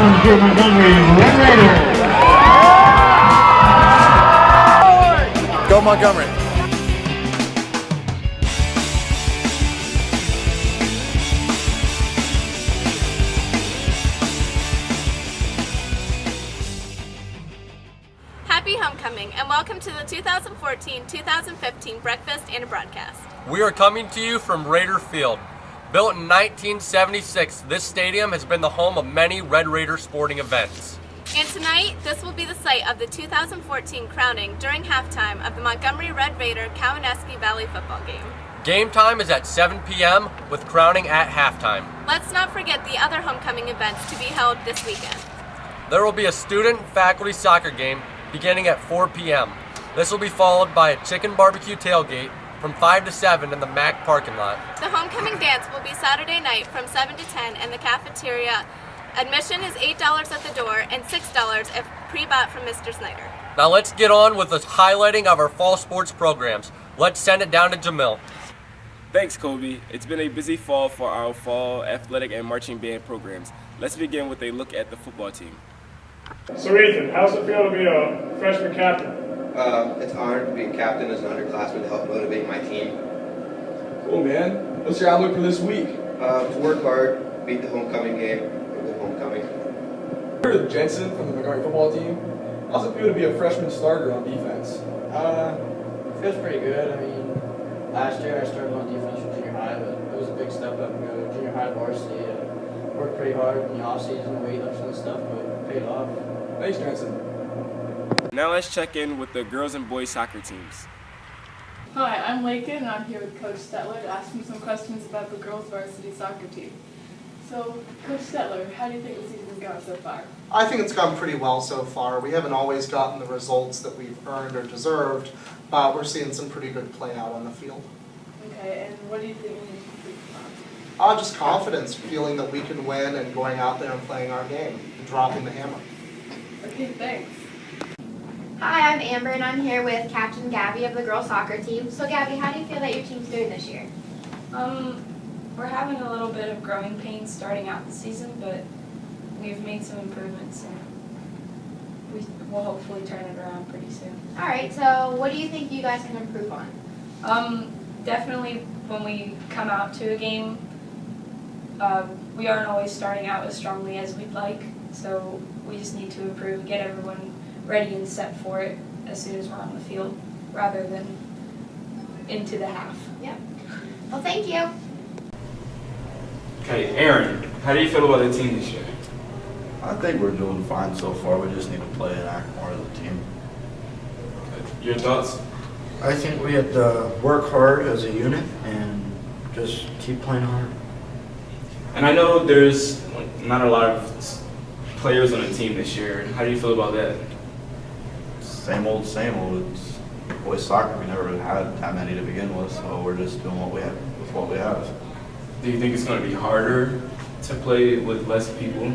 challenge your Montgomery Red Raiders. Go Montgomery. Happy homecoming and welcome to the 2014-2015 breakfast and broadcast. We are coming to you from Raider Field. Built in 1976, this stadium has been the home of many Red Raider sporting events. And tonight, this will be the site of the 2014 crowning during halftime of the Montgomery Red Raider Cowanesque Valley football game. Game time is at 7 p.m. with crowning at halftime. Let's not forget the other homecoming events to be held this weekend. There will be a student-faculty soccer game beginning at 4 p.m. This will be followed by a chicken barbecue tailgate from 5 to 7 in the MAC parking lot. The homecoming dance will be Saturday night from 7 to 10 in the cafeteria. Admission is $8 at the door and $6 if pre-bought from Mr. Snyder. Now let's get on with the highlighting of our fall sports programs. Let's send it down to Jamil. Thanks, Kobe. It's been a busy fall for our fall athletic and marching band programs. Let's begin with a look at the football team. So Ethan, how's it feel to be a freshman captain? It's an honor to be a captain as an underclassman to help motivate my team. Cool, man. What's your outlook for this week? To work hard, beat the homecoming game, or the homecoming. You're Jensen from the Montgomery football team. How's it feel to be a freshman starter on defense? Feels pretty good. I mean, last year I started on defense for junior high, but it was a big step up to go to junior high varsity. Worked pretty hard in the off-season, weightlifting and stuff, but it paid off. Thanks, Jensen. Now let's check in with the girls and boys soccer teams. Hi, I'm Lakin and I'm here with Coach Stetler to ask him some questions about the girls varsity soccer team. So, Coach Stetler, how do you think the season's gone so far? I think it's gone pretty well so far. We haven't always gotten the results that we've earned or deserved, but we're seeing some pretty good play out on the field. Okay, and what do you think we need to improve on? Just confidence, feeling that we can win and going out there and playing our game, and dropping the hammer. Okay, thanks. Hi, I'm Amber and I'm here with Captain Gabby of the girls soccer team. So Gabby, how do you feel that your team's doing this year? We're having a little bit of growing pains starting out the season, but we've made some improvements and we'll hopefully turn it around pretty soon. All right, so what do you think you guys can improve on? Definitely when we come out to a game, we aren't always starting out as strongly as we'd like, so we just need to improve, get everyone ready and set for it as soon as we're on the field, rather than into the half. Yep. Well, thank you. Okay, Aaron, how do you feel about the team this year? I think we're doing fine so far. We just need to play and act more as a team. Okay. Your thoughts? I think we have to work hard as a unit and just keep playing hard. And I know there's not a lot of players on the team this year. How do you feel about that? Same old, same old. It's boys soccer. We never had that many to begin with, so we're just doing what we have with what we have. Do you think it's going to be harder to play with less people?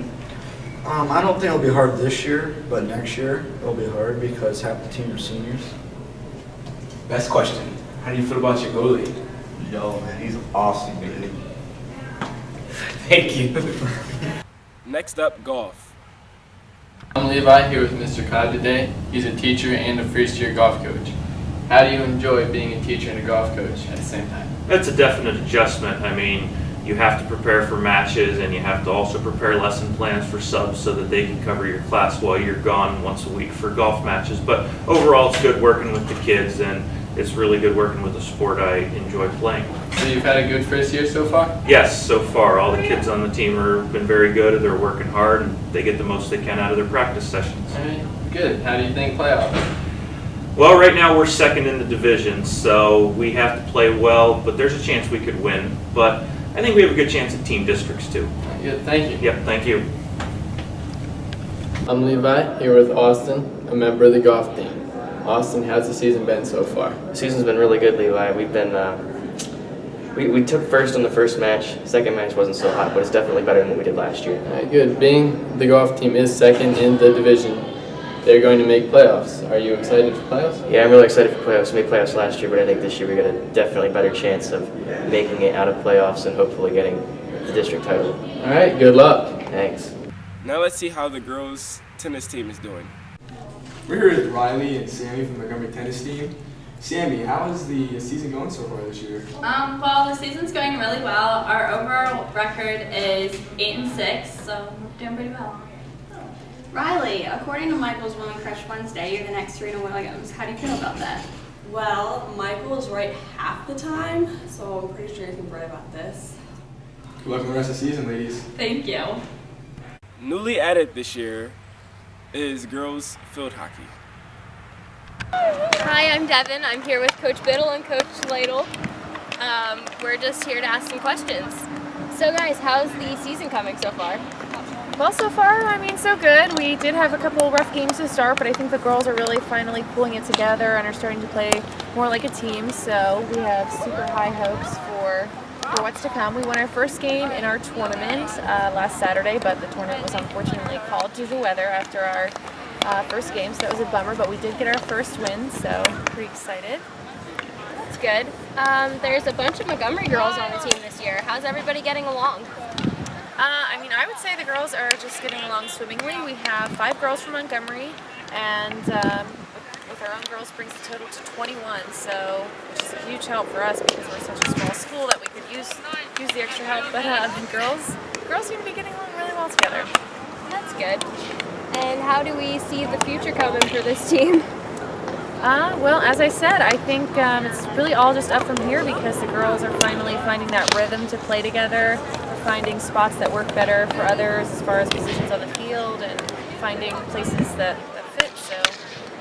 I don't think it'll be hard this year, but next year it'll be hard because half the team are seniors. Best question. How do you feel about your goalie? Yo, man, he's awesome, dude. Thank you. Next up, golf. I'm Levi here with Mr. Cobb today. He's a teacher and a first-year golf coach. How do you enjoy being a teacher and a golf coach at the same time? That's a definite adjustment. I mean, you have to prepare for matches and you have to also prepare lesson plans for subs so that they can cover your class while you're gone once a week for golf matches. But overall, it's good working with the kids and it's really good working with a sport I enjoy playing. So you've had a good first year so far? Yes, so far. All the kids on the team have been very good. They're working hard and they get the most they can out of their practice sessions. All right, good. How do you think playoffs? Well, right now we're second in the division, so we have to play well, but there's a chance we could win. But I think we have a good chance at team districts too. Good, thank you. Yep, thank you. I'm Levi, here with Austin, a member of the golf team. Austin, how's the season been so far? The season's been really good, Levi. We've been, we took first on the first match. Second match wasn't so hot, but it's definitely better than what we did last year. All right, good. Being the golf team is second in the division, they're going to make playoffs. Are you excited for playoffs? Yeah, I'm really excited for playoffs. We made playoffs last year, but I think this year we got a definitely better chance of making it out of playoffs and hopefully getting the district title. All right, good luck. Thanks. Now let's see how the girls' tennis team is doing. We're here with Riley and Sammy from the Montgomery tennis team. Sammy, how is the season going so far this year? Well, the season's going really well. Our overall record is 8-6, so we're doing pretty well. Riley, according to Michael's Women Crush Wednesday, you're the next Serena Williams. How do you feel about that? Well, Michael is right half the time, so I'm pretty sure you can brag about this. Good luck with the rest of the season, ladies. Thank you. Newly added this year is girls field hockey. Hi, I'm Devin. I'm here with Coach Biddle and Coach Ladle. We're just here to ask some questions. So guys, how's the season coming so far? Well, so far, I mean, so good. We did have a couple rough games to start, but I think the girls are really finally pulling it together and are starting to play more like a team. So we have super high hopes for what's to come. We won our first game in our tournament last Saturday, but the tournament was unfortunately called due to the weather after our first game, so that was a bummer, but we did get our first win, so pretty excited. That's good. There's a bunch of Montgomery girls on the team this year. How's everybody getting along? I mean, I would say the girls are just getting along swimmingly. We have 5 girls from Montgomery, and with our own girls brings the total to 21, so which is a huge help for us because we're such a small school that we could use the extra help. But the girls seem to be getting along really well together. That's good. And how do we see the future coming for this team? Well, as I said, I think it's really all just up from here because the girls are finally finding that rhythm to play together. We're finding spots that work better for others as far as positions on the field and finding places that fit. So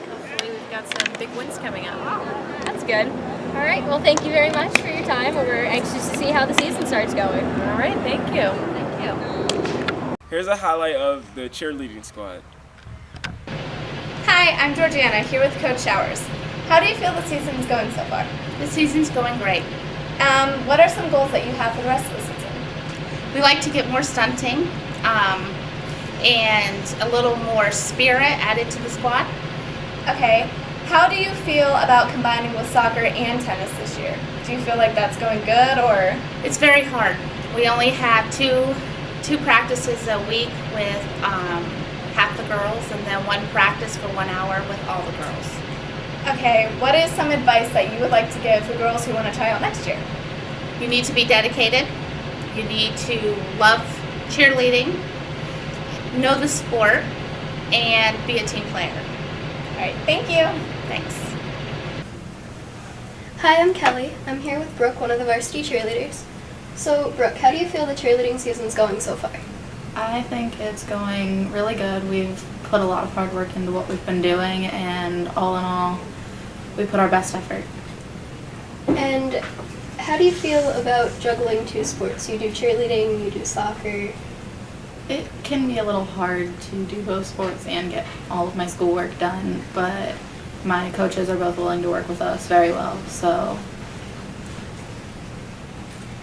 hopefully we've got some big wins coming up. That's good. All right. Well, thank you very much for your time. We're anxious to see how the season starts going. All right. Thank you. Thank you. Here's a highlight of the cheerleading squad. Hi, I'm Georgiana, here with Coach Showers. How do you feel the season's going so far? The season's going great. What are some goals that you have for the rest of the season? We like to get more stunting and a little more spirit added to the squad. Okay. How do you feel about combining with soccer and tennis this year? Do you feel like that's going good, or? It's very hard. We only have two practices a week with half the girls, and then one practice for 1 hour with all the girls. Okay, what is some advice that you would like to give for girls who want to try out next year? You need to be dedicated. You need to love cheerleading, know the sport, and be a team player. All right, thank you. Thanks. Hi, I'm Kelly. I'm here with Brooke, one of the varsity cheerleaders. So, Brooke, how do you feel the cheerleading season's going so far? I think it's going really good. We've put a lot of hard work into what we've been doing, and all in all, we put our best effort. And how do you feel about juggling 2 sports? You do cheerleading, you do soccer. It can be a little hard to do both sports and get all of my schoolwork done, but my coaches are both willing to work with us very well, so.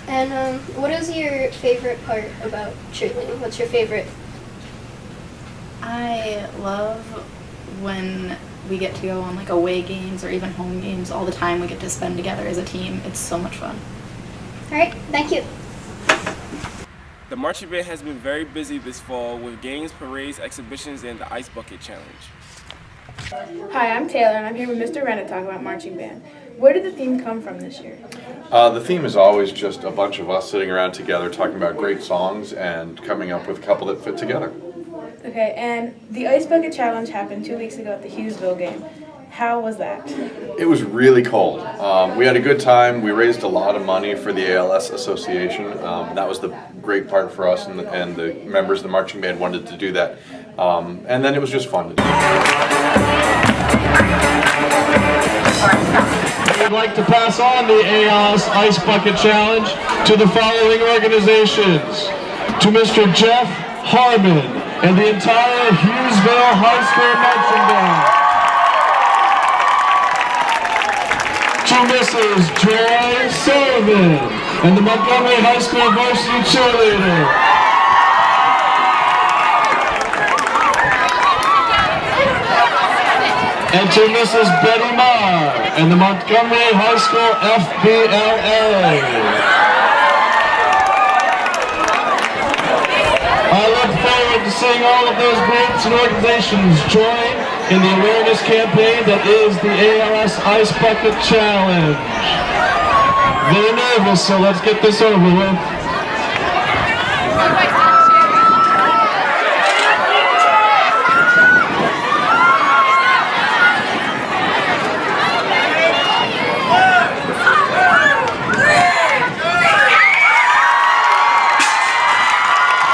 And what is your favorite part about cheerleading? What's your favorite? I love when we get to go on like away games or even home games all the time we get to spend together as a team. It's so much fun. All right, thank you. The marching band has been very busy this fall with games, parades, exhibitions, and the Ice Bucket Challenge. Hi, I'm Taylor, and I'm here with Mr. Wren to talk about marching band. Where did the theme come from this year? The theme is always just a bunch of us sitting around together talking about great songs and coming up with a couple that fit together. Okay, and the Ice Bucket Challenge happened 2 weeks ago at the Hughesville game. How was that? It was really cold. We had a good time. We raised a lot of money for the ALS Association. That was the great part for us, and the members of the marching band wanted to do that. And then it was just fun to do. We'd like to pass on the ALS Ice Bucket Challenge to the following organizations. To Mr. Jeff Harmon and the entire Hughesville High School Marching Band. To Mrs. Joy Sullivan and the Montgomery High School Varsity Cheerleader. And to Mrs. Betty Marr and the Montgomery High School FBLA. I look forward to seeing all of those groups and organizations join in the awareness campaign that is the ALS Ice Bucket Challenge. They're nervous, so let's get this over with.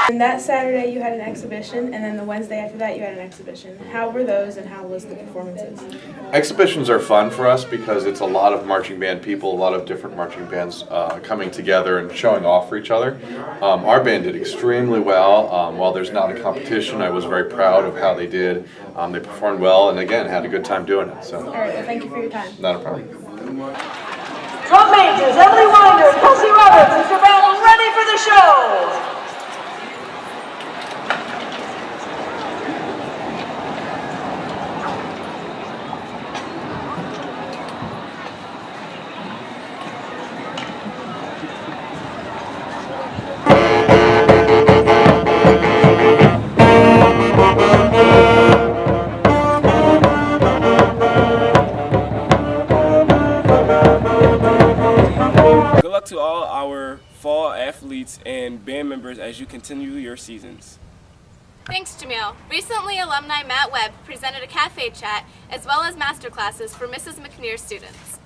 And that Saturday you had an exhibition, and then the Wednesday after that you had an exhibition. How were those, and how was the performances? Exhibitions are fun for us because it's a lot of marching band people, a lot of different marching bands coming together and showing off for each other. Our band did extremely well. While there's not a competition, I was very proud of how they did. They performed well and again had a good time doing it. So. All right, well, thank you for your time. Not a problem. Drum majors, Emily Winder and Kelsey Roberts, is your band ready for the show? Good luck to all our fall athletes and band members as you continue your seasons. Thanks, Jamil. Recently, alumni Matt Webb presented a cafe chat as well as masterclasses for Mrs. McNear students.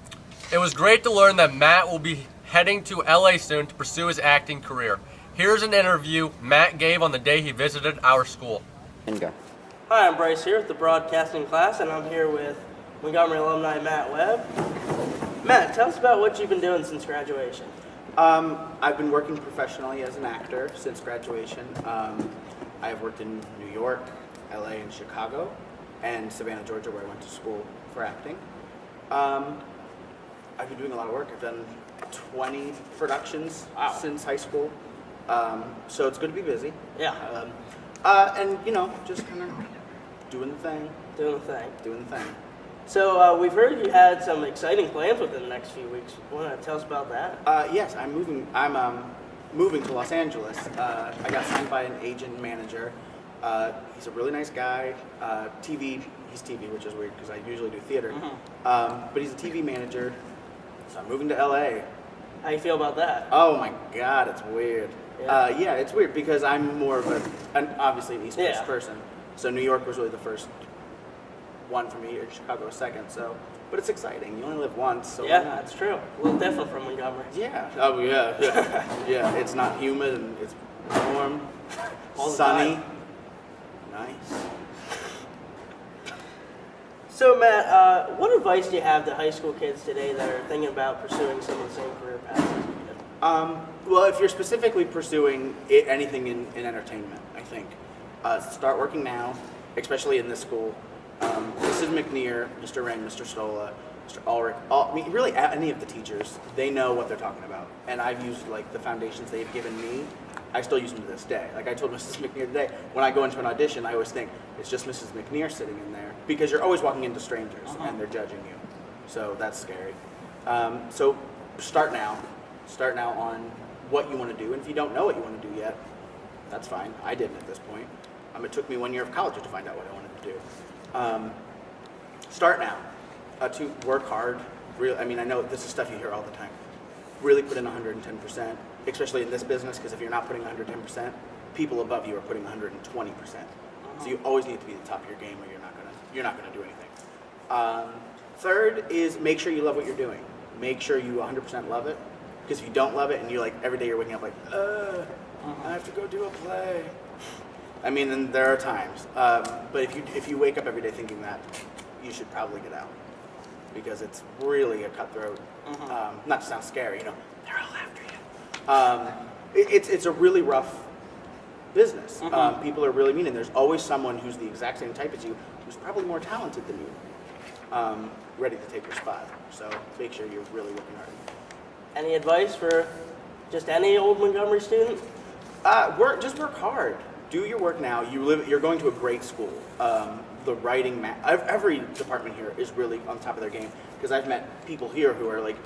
It was great to learn that Matt will be heading to LA soon to pursue his acting career. Here's an interview Matt gave on the day he visited our school. Hi, I'm Bryce here with the broadcasting class, and I'm here with Montgomery alumni Matt Webb. Matt, tell us about what you've been doing since graduation. I've been working professionally as an actor since graduation. I've worked in New York, LA, and Chicago, and Savannah, Georgia, where I went to school for acting. I've been doing a lot of work. I've done 20 productions since high school, so it's good to be busy. Yeah. And, you know, just kind of doing the thing. Doing the thing. Doing the thing. So we've heard you had some exciting plans within the next few weeks. Want to tell us about that? Yes, I'm moving. I'm moving to Los Angeles. I got signed by an agent manager. He's a really nice guy. TV. He's TV, which is weird because I usually do theater. But he's a TV manager. So I'm moving to LA. How you feel about that? Oh my God, it's weird. Yeah. Yeah, it's weird because I'm more of obviously an East Coast person. So New York was really the first one for me, or Chicago second. So, but it's exciting. You only live once. So Yeah, that's true. A little different from Montgomery. Yeah. Oh yeah. Yeah. It's not humid and it's warm, All the sunny, time. nice. So Matt, what advice do you have to high school kids today that are thinking about pursuing some of the same career paths as you did? Well, if you're specifically pursuing anything in entertainment, I think start working now, especially in this school. Mrs. McNear, Mr. Ring, Mr. Stola, Mr. Ulrich, really any of the teachers, they know what they're talking about. And I've used like the foundations they've given me. I still use them to this day. Like I told Mrs. McNear today, when I go into an audition, I always think it's just Mrs. McNear sitting in there because you're always walking into strangers and they're judging you. So that's scary. So start now. Start now on what you want to do. And if you don't know what you want to do yet, that's fine. I didn't at this point. It took me 1 year of college to find out what I wanted to do. Start now. To work hard. Really, I mean, I know this is stuff you hear all the time. Really put in 110%, especially in this business, because if you're not putting 110%, people above you are putting 120%. So you always need to be at the top of your game, or you're not gonna do anything. Third is make sure you love what you're doing. Make sure you 100% love it, because if you don't love it and you're like every day you're waking up like, I have to go do a play. I mean, and there are times, but if you wake up every day thinking that, you should probably get out, because it's really a cutthroat. Not to sound scary, you know, they're all after you. It's a really rough business. People are really mean, and there's always someone who's the exact same type as you, who's probably more talented than you, ready to take your spot. So make sure you're really working hard. Any advice for just any old Montgomery student? Just work hard. Do your work now. You're going to a great school. The writing, every department here is really on top of their game, because I've met people here who are like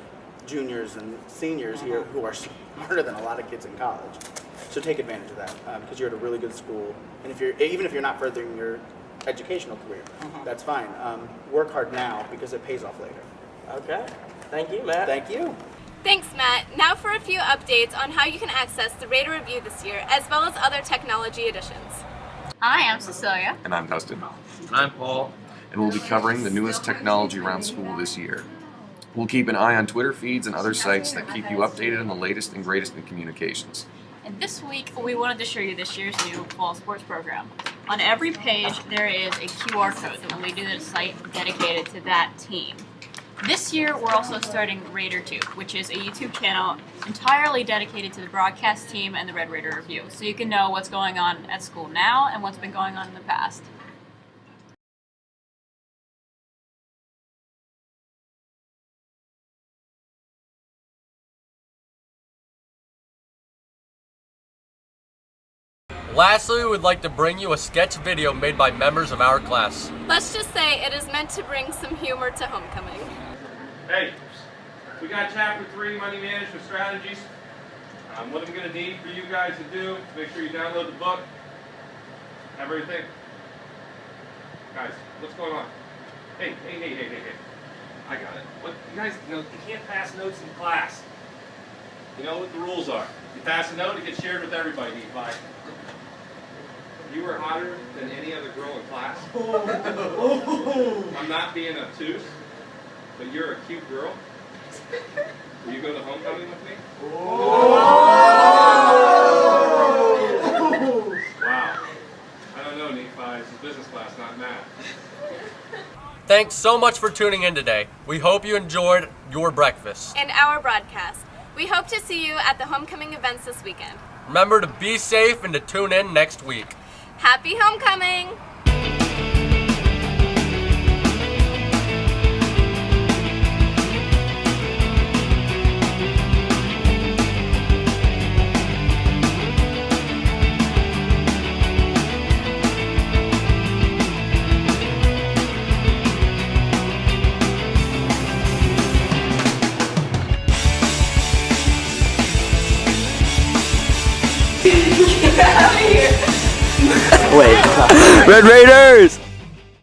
juniors and seniors here who are smarter than a lot of kids in college. So take advantage of that because you're at a really good school, and even if you're not furthering your educational career, that's fine. Work hard now because it pays off later. Okay. Thank you, Matt. Thank you. Thanks, Matt. Now for a few updates on how you can access the Raider Review this year, as well as other technology editions. Hi, I'm Cecilia. And I'm Dustin. And I'm Paul. And we'll be covering the newest technology around school this year. We'll keep an eye on Twitter feeds and other sites that keep you updated on the latest and greatest in communications. And this week, we wanted to show you this year's new fall sports program. On every page, there is a QR code that will lead you to the site dedicated to that team. This year, we're also starting RaiderTube, which is a YouTube channel entirely dedicated to the broadcast team and the Red Raider Review, so you can know what's going on at school now and what's been going on in the past. Lastly, we would like to bring you a sketch video made by members of our class. Let's just say it is meant to bring some humor to homecoming. Hey, we got Chapter 3 Money Management Strategies. What I'm going to need for you guys to do, make sure you download the book. Have everything. Guys, what's going on? Hey. I got it. What, you guys, you can't pass notes in class. You know what the rules are. You pass a note, it gets shared with everybody. Bye. You were hotter than any other girl in class. I'm not being obtuse, but you're a cute girl. Will you go to homecoming with me? Wow. I don't know, Nephi. It's a business class, not math. Thanks so much for tuning in today. We hope you enjoyed your breakfast. And our broadcast. We hope to see you at the homecoming events this weekend. Remember to be safe and to tune in next week. Happy homecoming! Wait. Red Raiders!